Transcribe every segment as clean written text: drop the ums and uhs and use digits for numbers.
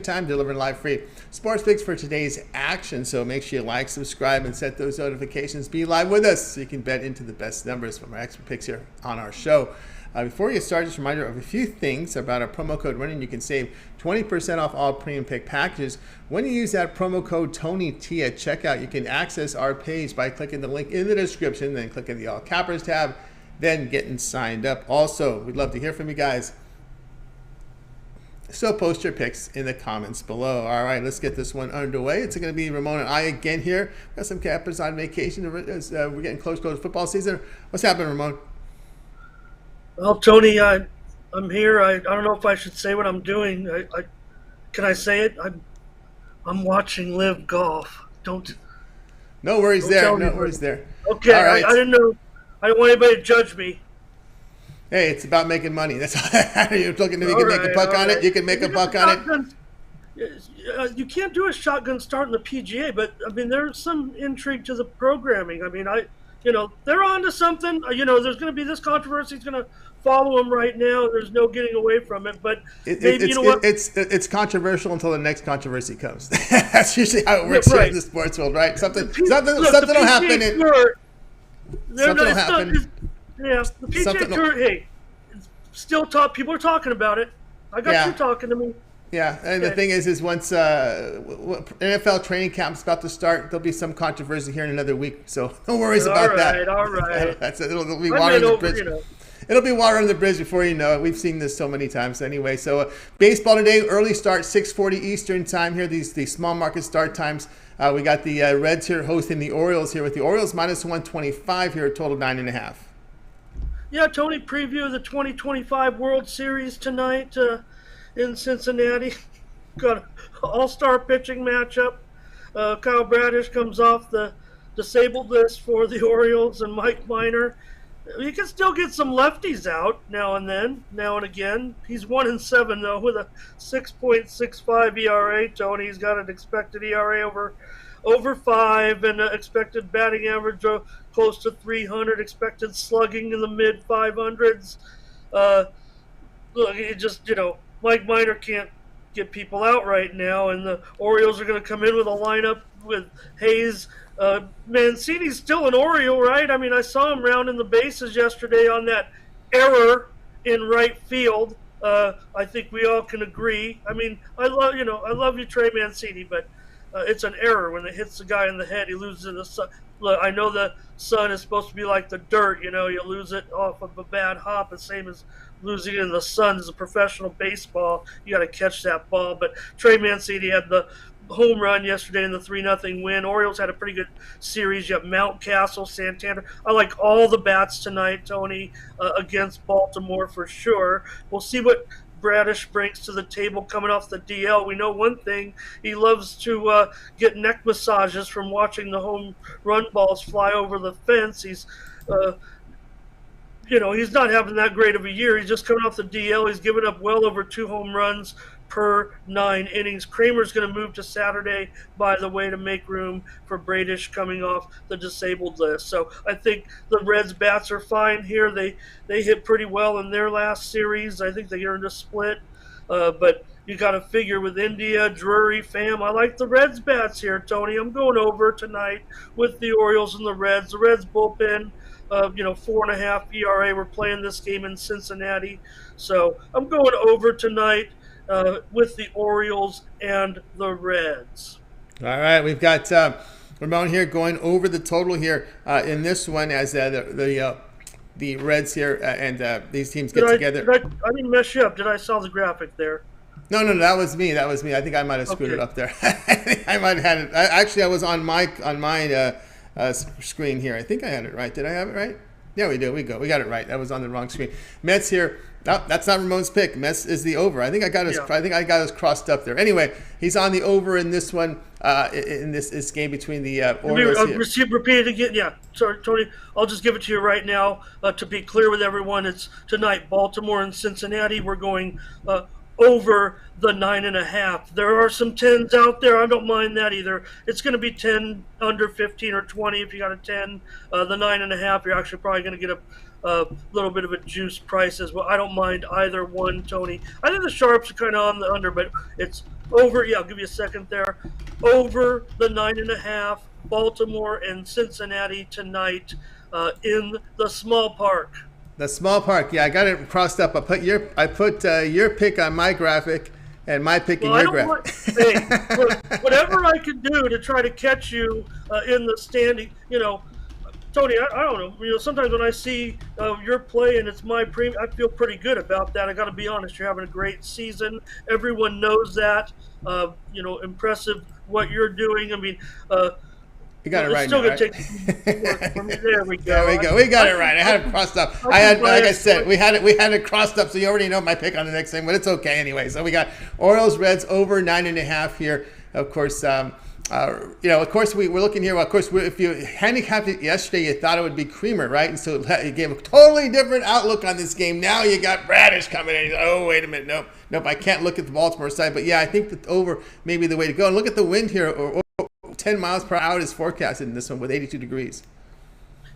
time delivering live free sports picks for today's action. So make sure you like, subscribe, and set those notifications. Be live with us so you can bet into the best numbers from our expert picks here on our show. Before you start, just a reminder of a few things about our promo code running. You can save 20% off all premium pick packages when you use that promo code TonyT at checkout. You can access our page by clicking the link in the description, then clicking the all cappers tab, then getting signed up. Also, we'd love to hear from you guys. So post your picks in the comments below. All right, let's get this one underway. It's going to be Ramon and I again here. Got some cappers on vacation. We're getting close to football season. What's happening, Ramon? Well, Tony, I'm here. I don't know if I should say what I'm doing. Can I say it? I'm watching live golf. No worries Don't there. tell No me. worries there. Okay, All right. I didn't know. I don't want anybody to judge me. Hey, it's about making money. That's all. You're looking if you All can make a right, buck all on it. right. You can make a buck on it. You can't do a shotgun start in the PGA, but I mean, there's some intrigue to the programming. I mean, they're on to something. There's going to be this controversy. It's going to follow them right now. There's no getting away from it. But maybe, it's controversial until the next controversy comes. That's usually how it works here in the sports world, right? Something will happen. Something will happen. Yeah, the PGA Tour. Hey, it's still top. People are talking about it. I got you talking to me. Yeah, and the thing is once NFL training camp's about to start, there'll be some controversy here in another week. So no worries about that. All right. It'll be water under the bridge. It'll be water under the bridge before you know it. We've seen this so many times anyway. So baseball today, early start, 6:40 Eastern time here. These small market start times. We got the Reds here hosting the Orioles here with the Orioles minus 125 here, a total 9.5. Yeah, Tony, preview of the 2025 World Series tonight in Cincinnati. Got an all-star pitching matchup. Kyle Bradish comes off the disabled list for the Orioles, and Mike Minor. You can still get some lefties out now and again. He's 1-7 though with a 6.65 ERA. Tony, he's got an expected ERA over 5 and an expected batting average of close to 300. Expected slugging in the mid 500s. Look, it just Mike Minor can't get people out right now, and the Orioles are going to come in with a lineup with Hayes. Mancini's still an Oriole, right? I mean, I saw him rounding the bases yesterday on that error in right field. I think we all can agree. I mean, I love you, Trey Mancini, but it's an error when it hits the guy in the head. He loses the sun. Look, I know the sun is supposed to be like the dirt. You lose it off of a bad hop, the same as losing it in the sun. As a professional baseball, you got to catch that ball. But Trey Mancini had the home run yesterday in the 3-0 win. Orioles had a pretty good series. You have Mountcastle, Santander. I like all the bats tonight, Tony, against Baltimore for sure. We'll see what Bradish brings to the table coming off the DL. We know one thing: he loves to get neck massages from watching the home run balls fly over the fence. He's he's not having that great of a year. He's just coming off the DL. He's given up well over 2 home runs per 9 innings. Kramer's going to move to Saturday, by the way, to make room for Bradish coming off the disabled list. So I think the Reds bats are fine here. They hit pretty well in their last series. I think they earned a split. But you got to figure with India, Drury, Pham. I like the Reds bats here, Tony. I'm going over tonight with the Orioles and the Reds. The Reds bullpen, 4.5 ERA. We're playing this game in Cincinnati. So I'm going over tonight with the Orioles and the Reds. All right, we've got Ramon here going over the total here in this one as the Reds here and these teams get together. I didn't mess you up. Did I saw the graphic there? No, that was me. I think I might have screwed it up there. I might have had it. Actually, I was on my screen here. I think I had it right. Did I have it right? Yeah, we do. We got it right. That was on the wrong screen. Mets here. No, that's not Ramon's pick. Mets is the over. I think I got us crossed up there. Anyway, he's on the over in this one. In this game between the Orioles. Repeat it again. Yeah, sorry, Tony. I'll just give it to you right now. To be clear with everyone, it's tonight Baltimore and Cincinnati. We're going over the 9.5. There are some 10s out there. I don't mind that either. It's going to be 10 under 15 or 20 if you got a 10. The 9.5, you're actually probably going to get a little bit of a juice price as well. I don't mind either one, Tony. I think the sharps are kind of on the under, but it's over. Yeah, I'll give you a second there. Over the 9.5. Baltimore and Cincinnati tonight in the small park. The small park, yeah, I got it crossed up. I put your pick on my graphic and my pick in Well, I your don't want. graphic. Hey, look, whatever I can do to try to catch you in the standing, Tony, I don't know. Sometimes when I see your play and it's my premium, I feel pretty good about that. I got to be honest. You're having a great season. Everyone knows that. Impressive what you're doing. I mean, You got it it's right still now, going to right? take some work for me. There we go. There we go. We got it right. I had it crossed up. I had, like I said, we had it crossed up, so you already know my pick on the next thing, but it's okay anyway. So we got Orioles Reds over 9.5 here. Of course, of course we're looking here. Well, of course, if you handicapped it yesterday, you thought it would be Creamer, right? And so you gave a totally different outlook on this game. Now you got Bradish coming in. Oh, wait a minute. Nope. I can't look at the Baltimore side. But yeah, I think that over may be the way to go. And look at the wind here. 10 miles per hour is forecasted in this one with 82 degrees.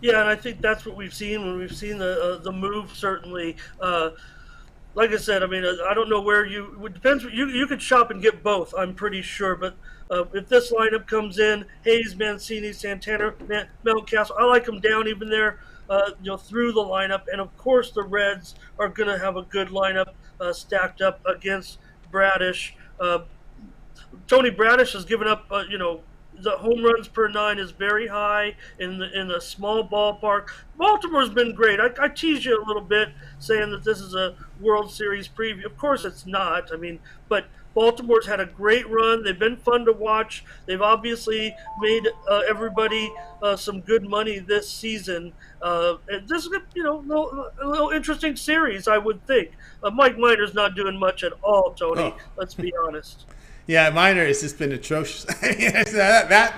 Yeah, and I think that's what we've seen when we've seen the move. Certainly, like I said, I mean, I don't know where it depends. You could shop and get both. I'm pretty sure, but if this lineup comes in, Hayes, Mancini, Santana, Mountcastle, I like them down even there. Through the lineup, and of course the Reds are going to have a good lineup stacked up against Bradish. Tony Bradish has given up, the home runs per nine is very high in a small ballpark. Baltimore's been great. I tease you a little bit saying that this is a World Series preview. Of course it's not. I mean, but Baltimore's had a great run. They've been fun to watch. They've obviously made everybody some good money this season. And this is a little interesting series, I would think. Mike Minor's not doing much at all, Tony. Oh. Let's be honest. Yeah, Minor has just been atrocious. that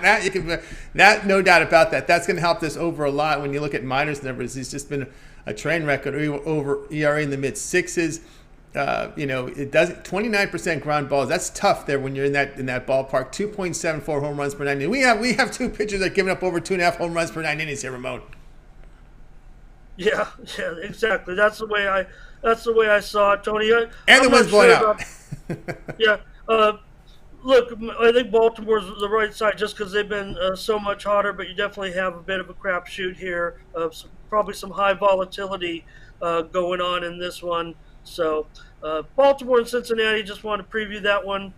no doubt about that. That's going to help this over a lot. When you look at Minor's numbers, he's just been a train wreck. Over ERA in the mid sixes. It does 29% ground balls. That's tough there when you're in that ballpark. 2.74 home runs per 9 innings. We have two pitchers that are giving up over 2.5 home runs per 9 innings here, Ramon. Yeah, exactly. That's the way I saw it, Tony. And the wind's blowing out. Yeah. Look, I think Baltimore's the right side just because they've been so much hotter, but you definitely have a bit of a crapshoot here. Probably some high volatility going on in this one. So Baltimore and Cincinnati, just want to preview that one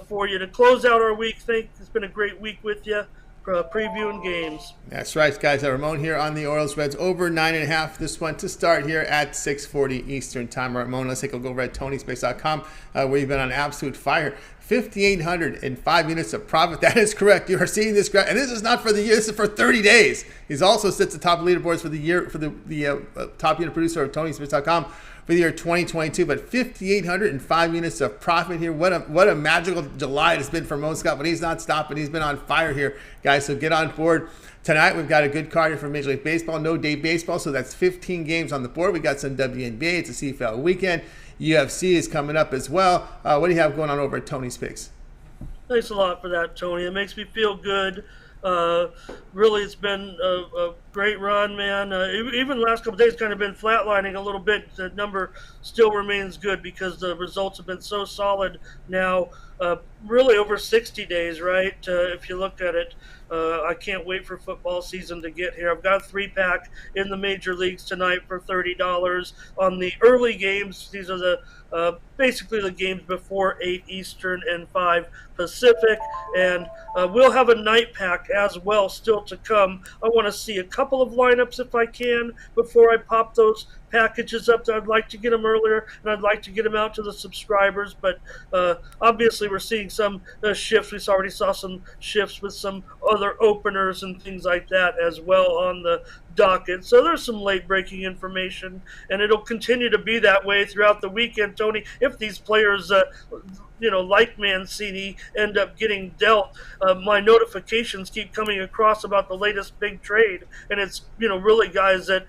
for you to close out our week. It's been a great week with you. Previewing games. That's right, guys. Ramon here on the Orioles Reds over 9.5. This one to start here at 6:40 Eastern Time. Ramon, let's take a go over at TonySpace.com where you've been on absolute fire. 5,805 units of profit. That is correct. You are seeing this graph, and this is not for the year. This is for 30 days. He's also sits atop leaderboards for the year for the top unit producer of TonySpace.com for the year 2022. But 5,805 units of profit here. What a magical July it has been for Mo Scott, but he's not stopping. He's been on fire here, guys. So get on board. Tonight, we've got a good card here for Major League Baseball. No day baseball, so that's 15 games on the board. We got some WNBA. It's a CFL weekend. UFC is coming up as well. What do you have going on over at Tony's Picks? Thanks a lot for that, Tony. It makes me feel good. Really, it's been a great run, man. Even the last couple of days kind of been flatlining a little bit. The number still remains good because the results have been so solid now, really over 60 days, right? If you look at it. I can't wait for football season to get here. I've got a 3-pack in the major leagues tonight for $30 on the early games. These are the basically the games before 8 Eastern and 5 Pacific. And we'll have a night pack as well still to come. I want to see a couple of lineups if I can before I pop those packages up. I'd like to get them earlier, and I'd like to get them out to the subscribers. But obviously, we're seeing some shifts. We already saw some shifts with some other openers and things like that as well on the docket. So there's some late-breaking information, and it'll continue to be that way throughout the weekend, Tony. If these players, like Mancini, end up getting dealt, my notifications keep coming across about the latest big trade, and it's really guys that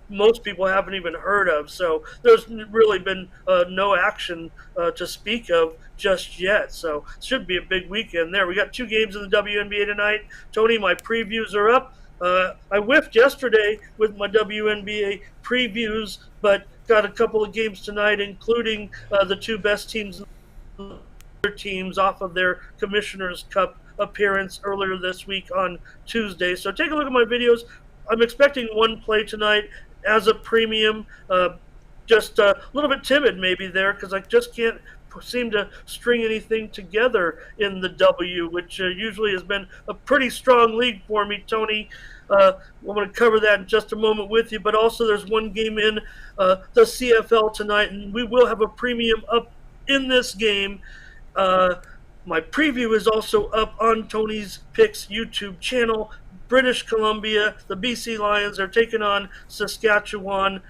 most people haven't even heard of. So there's really been no action to speak of just yet. So it should be a big weekend there. We got 2 games in the WNBA tonight. Tony, my previews are up. I whiffed yesterday with my WNBA previews, but got a couple of games tonight, including the two best teams teams off of their Commissioner's Cup appearance earlier this week on Tuesday. So take a look at my videos. I'm expecting one play tonight as a premium. Just a little bit timid maybe there because I just can't seem to string anything together in the W, which usually has been a pretty strong league for me, Tony. I'm going to cover that in just a moment with you, but also there's one game in the CFL tonight, and we will have a premium up in this game. My preview is also up on Tony's Picks YouTube channel. British Columbia, the BC Lions are taking on Saskatchewan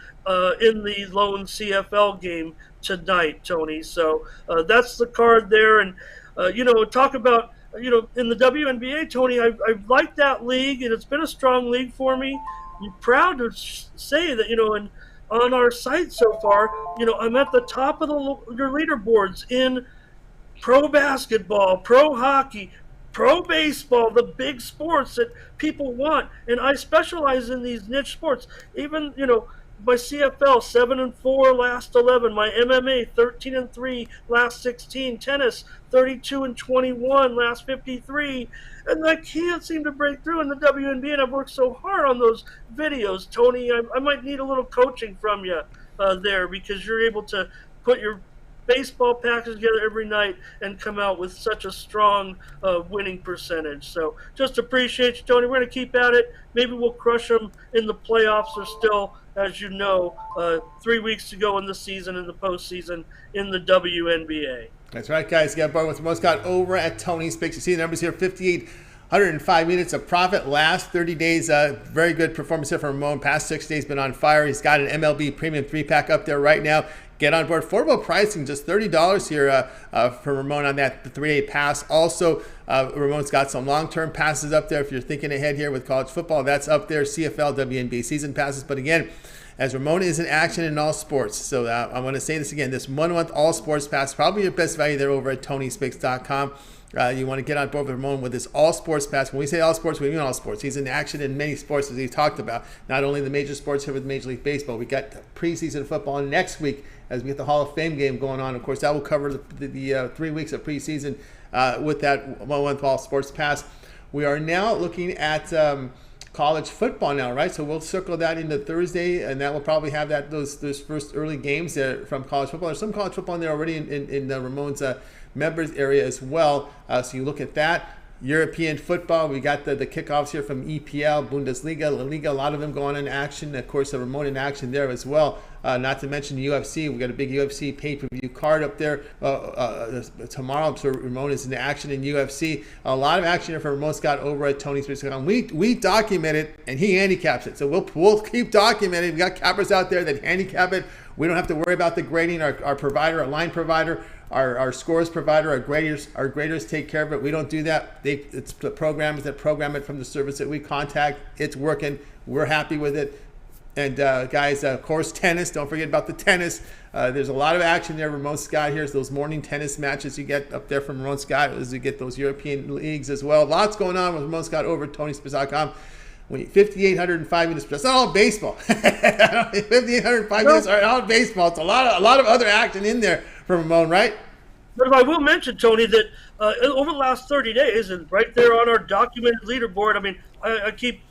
in the lone CFL game tonight, Tony. So that's the card there. And, talk about, in the WNBA, Tony, I like that league, and it's been a strong league for me. I'm proud to say that, on our site so far, I'm at the top of your leaderboards in pro basketball, pro hockey, pro baseball, the big sports that people want. And I specialize in these niche sports. Even, my CFL 7-4 last 11, my MMA 13-3 last 16, tennis 32-21 last 53, and I can't seem to break through in the WNBA. And I've worked so hard on those videos, Tony. I might need a little coaching from you there, because you're able to put your baseball package together every night and come out with such a strong winning percentage. So just appreciate you, Tony. We're going to keep at it. Maybe we'll crush them in the playoffs. There's still, as you know, 3 weeks to go in the season, in the postseason, in the WNBA. That's right, guys. Get board with Ramon Scott over at Tony's Picks. You see the numbers here: 5,805 units of profit last 30 days. Very good performance here from Ramon. Past 6 days been on fire. He's got an MLB premium 3-pack up there right now. Get on board. Affordable pricing, just $30 here for Ramon on that 3-day pass. Also, Ramon's got some long-term passes up there. If you're thinking ahead here with college football, that's up there. CFL, WNBA season passes. But again, as Ramon is in action in all sports. So I want to say this again. This 1 month all sports pass, probably your best value there over at TonySpicks.com. You want to get on board with Ramon with this all sports pass. When we say all sports, we mean all sports. He's in action in many sports, as he talked about. Not only the major sports here with Major League Baseball. We got preseason football next week as we get the Hall of Fame game going on. Of course, that will cover the 3 weeks of preseason with that 1 month all sports pass. We are now looking at college football now, right? So we'll circle that into Thursday, and that will probably have those first early games there from college football. There's some college football in there already in Ramon's members area as well. So you look at that. European football, we got the kickoffs here from EPL, Bundesliga, La Liga, a lot of them going in action. Of course, the Ramon in action there as well. Not to mention UFC. We got a big UFC pay-per-view card up there tomorrow. So Ramon is in action in UFC. A lot of action here for Ramon Scott over at Tony's Picks. We document it, and he handicaps it. So we'll keep documenting. We got cappers out there that handicap it. We don't have to worry about the grading. Our provider, our line provider, our scores provider, our graders take care of it. We don't do that. It's the programmers that program it from the service that we contact. It's working. We're happy with it. And guys, of course, tennis. Don't forget about the tennis. There's a lot of action there. Ramon Scott here. Those morning tennis matches you get up there from Ramon Scott as you get those European leagues as well. Lots going on with Ramon Scott over at TonySpicks.com. 5,805 minutes. That's not all baseball. 5,805 minutes are all baseball. It's a lot of other action in there for Ramon, right? But I will mention, Tony, that over the last 30 days, and right there on our documented leaderboard, I mean, I keep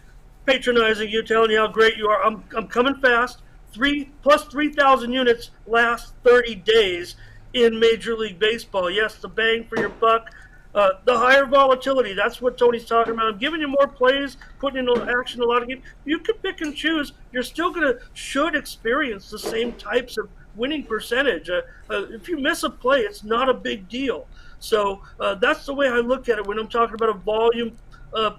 patronizing you, telling you how great you are. I'm coming fast. 3,000 units last 30 days in Major League Baseball. Yes, the bang for your buck. The higher volatility, that's what Tony's talking about. I'm giving you more plays, putting into action a lot of games. You can pick and choose. You're still should experience the same types of winning percentage. If you miss a play, it's not a big deal. So that's the way I look at it when I'm talking about a volume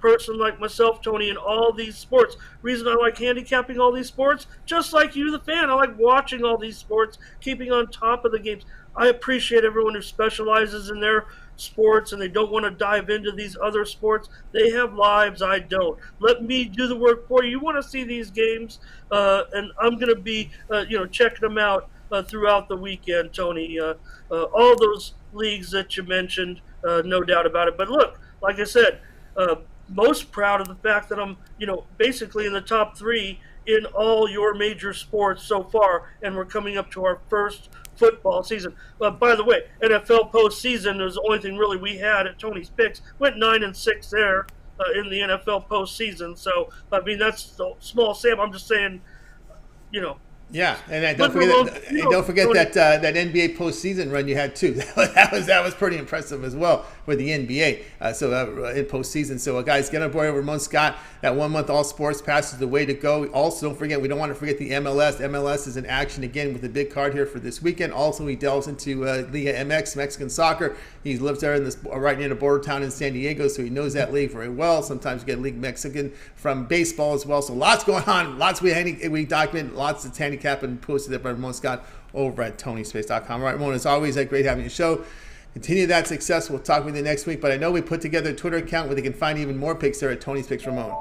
person like myself, Tony, in all these sports. Reason I like handicapping all these sports, just like you, the fan, I like watching all these sports, keeping on top of the games. I appreciate everyone who specializes in their sports and they don't want to dive into these other sports. They have lives. I don't. Let me do the work for you. You want to see these games, and I'm going to be checking them out throughout the weekend, Tony. All those leagues that you mentioned, no doubt about it. But look, like I said, most proud of the fact that I'm, basically in the top three in all your major sports so far, and we're coming up to our first football season. But by the way, NFL postseason was the only thing really we had at Tony's Picks. Went 9-6 there in the NFL postseason. So I mean that's the small sample. I'm just saying, you know, Yeah, and don't but forget Ramon, that, and don't forget Tony, that NBA postseason run you had too. That was pretty impressive as well with the NBA. In postseason. So guys, get on board with Ramon Scott. That 1 month all sports pass is the way to go. Also, don't forget, we don't want to forget the MLS. MLS is in action again with a big card here for this weekend. Also, he delves into Liga MX, Mexican soccer. He lives there in this right near the border town in San Diego, so he knows that league very well. Sometimes you get League Mexican from baseball as well. So lots going on. Lots we document. Lots of handicap and posted there by Ramon Scott over at TonySpace.com. All right, Ramon, it's always great having you show. Continue that success. We'll talk with you next week. But I know we put together a Twitter account where they can find even more picks there at Tony's Picks Ramon.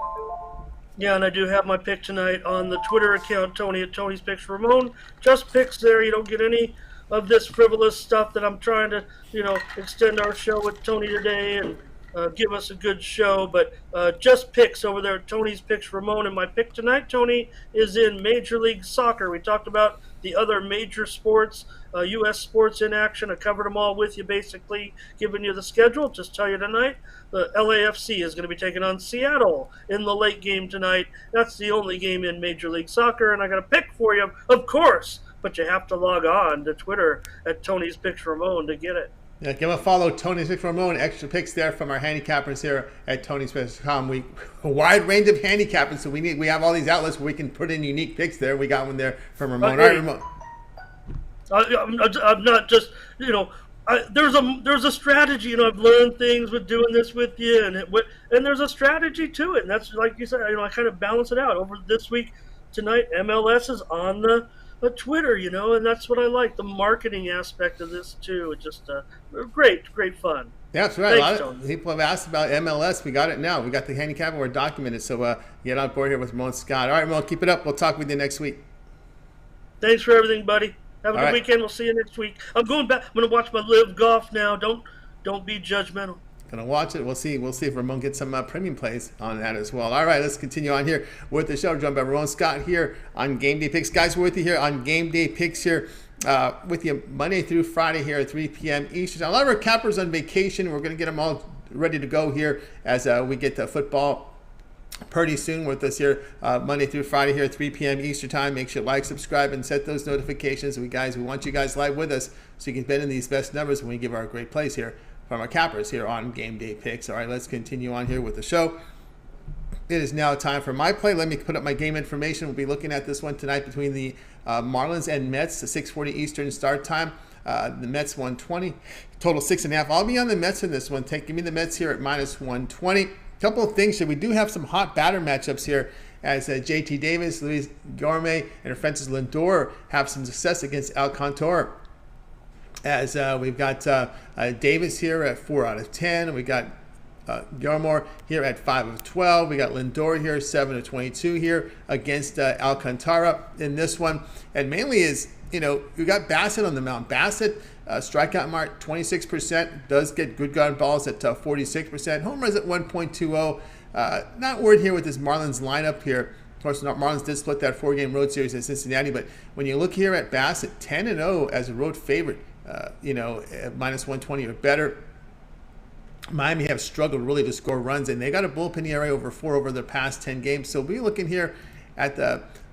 Yeah, and I do have my pick tonight on the Twitter account, Tony at Tony's Picks Ramon. Just picks there. You don't get any of this frivolous stuff that I'm trying to, extend our show with Tony today and give us a good show. But just picks over there at Tony's Picks Ramon. And my pick tonight, Tony, is in Major League Soccer. We talked about the other major sports, U.S. sports in action. I covered them all with you, basically, giving you the schedule. Just tell you tonight, the LAFC is going to be taking on Seattle in the late game tonight. That's the only game in Major League Soccer, and I got a pick for you, of course, but you have to log on to Twitter at Tony's Picks Ramon to get it. Yeah, give a follow, Tony's Picks Ramon. Extra picks there from our handicappers here at TonySpace.com. We a wide range of handicapping, so we have all these outlets where we can put in unique picks there. We got one there from Ramon. All right, Ramon. I'm not just, there's a strategy. I've learned things with doing this with you, and there's a strategy to it. And that's like you said. I kind of balance it out over this week. Tonight, MLS is on the Twitter, and that's what I like. The marketing aspect of this too. It's just great fun. Yeah, that's right. Thanks, a lot of people have asked about MLS. We got it now. We got the handicap and we're documented. So get on board here with Ramon Scott. All right, Ramon, keep it up. We'll talk with you next week. Thanks for everything, buddy. Have a good weekend. We'll see you next week. I'm going back. I'm going to watch my live golf now. Don't be judgmental. Gonna watch it. We'll see if Ramon gets some premium plays on that as well. All right, let's continue on here with the show. Joined by Ramon Scott here on Game Day Picks. Guys, we're with you here on Game Day Picks here with you Monday through Friday here at 3 p.m. Eastern. A lot of our cappers on vacation. We're gonna get them all ready to go here as we get to football pretty soon with us here Monday through Friday here at 3 p.m. Eastern time. Make sure you like, subscribe, and set those notifications. We want you guys live with us so you can bet in these best numbers when we give our great plays here from our cappers here on Game Day Picks. All right, let's continue on here with the show. It is now time for my play. Let me put up my game information. We'll be looking at this one tonight between the Marlins and Mets, the 6:40 Eastern start time. The Mets 120, total 6.5. I'll be on the Mets in this one. Give me the Mets here at minus 120. Couple of things here. We do have some hot batter matchups here as J.T. Davis, Luis Gourmet, and Francis Lindor have some success against Alcantara. As we've got Davis here at 4 out of 10. We got Gilmore here at 5 of 12. We got Lindor here, 7 of 22 here against Alcantara in this one. And mainly is, we got Bassett on the mound. Bassett, strikeout mark 26%, does get good ground balls at 46%. Home runs at 1.20. Not worried here with this Marlins lineup here. Of course, Marlins did split that 4-game road series in Cincinnati, but when you look here at Bassett, 10-0 as a road favorite, minus 120 or better. Miami have struggled really to score runs, and they got a bullpen ERA over 4 over their past 10 games. So we're looking here at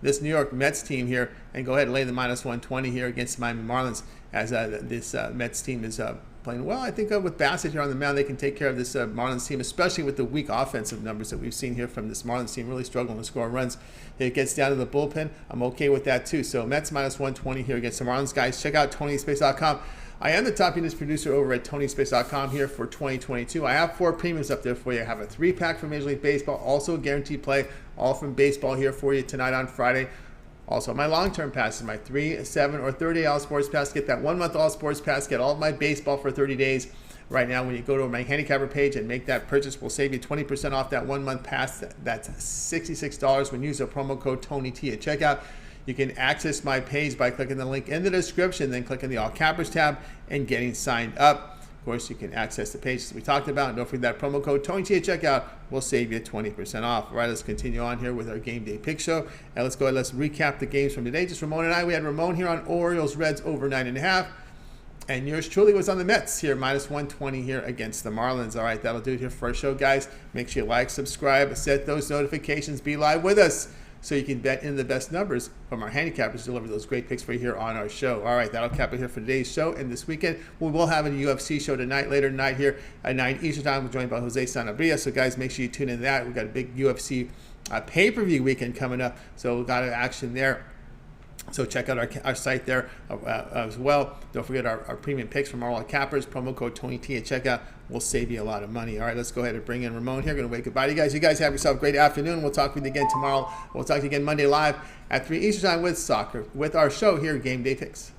this New York Mets team here and go ahead and lay the minus 120 here against Miami Marlins as this Mets team is playing well. I think with Bassett here on the mound, they can take care of this Marlins team, especially with the weak offensive numbers that we've seen here from this Marlins team, really struggling to score runs. It gets down to the bullpen. I'm okay with that too. So Mets minus 120 here against the Marlins. Guys, check out TonySpace.com. I am the top units producer over at TonySpace.com here for 2022. I have 4 premiums up there for you. I have a 3-pack from Major League Baseball, also a guaranteed play, all from baseball here for you tonight on Friday. Also, my long-term passes, my 3, 7, or 30-day all-sports pass. Get that 1-month all-sports pass. Get all of my baseball for 30 days. Right now, when you go to my handicapper page and make that purchase, we'll save you 20% off that 1-month pass. That's $66 when you use the promo code TonyT at checkout. You can access my page by clicking the link in the description, then clicking the All Cappers tab and getting signed up. Of course, you can access the pages we talked about. And don't forget that promo code TonyT at checkout will save you 20% off. All right, let's continue on here with our game day pick show. And let's go ahead, let's recap the games from today. Just Ramon and I. We had Ramon here on Orioles, Reds over 9.5. And yours truly was on the Mets here, minus 120 here against the Marlins. All right, that'll do it here for our show, guys. Make sure you like, subscribe, set those notifications, be live with us so you can bet in the best numbers from our handicappers, deliver those great picks for you here on our show. All right, that'll cap it here for today's show. And this weekend, we will have a UFC show tonight, later tonight here at 9 Eastern Time. We're joined by Jose Sanabria. So, guys, make sure you tune in to that. We've got a big UFC pay-per-view weekend coming up, so we've got action there. So check out our site there as well. Don't forget our premium picks from all our cappers. Promo code TonyT at checkout will save you a lot of money. All right, let's go ahead and bring in Ramon here. Going to wave goodbye to you guys. You guys have yourself a great afternoon. We'll talk with you again tomorrow. We'll talk to you again Monday live at 3 Eastern Time with soccer, with our show here, Game Day Picks.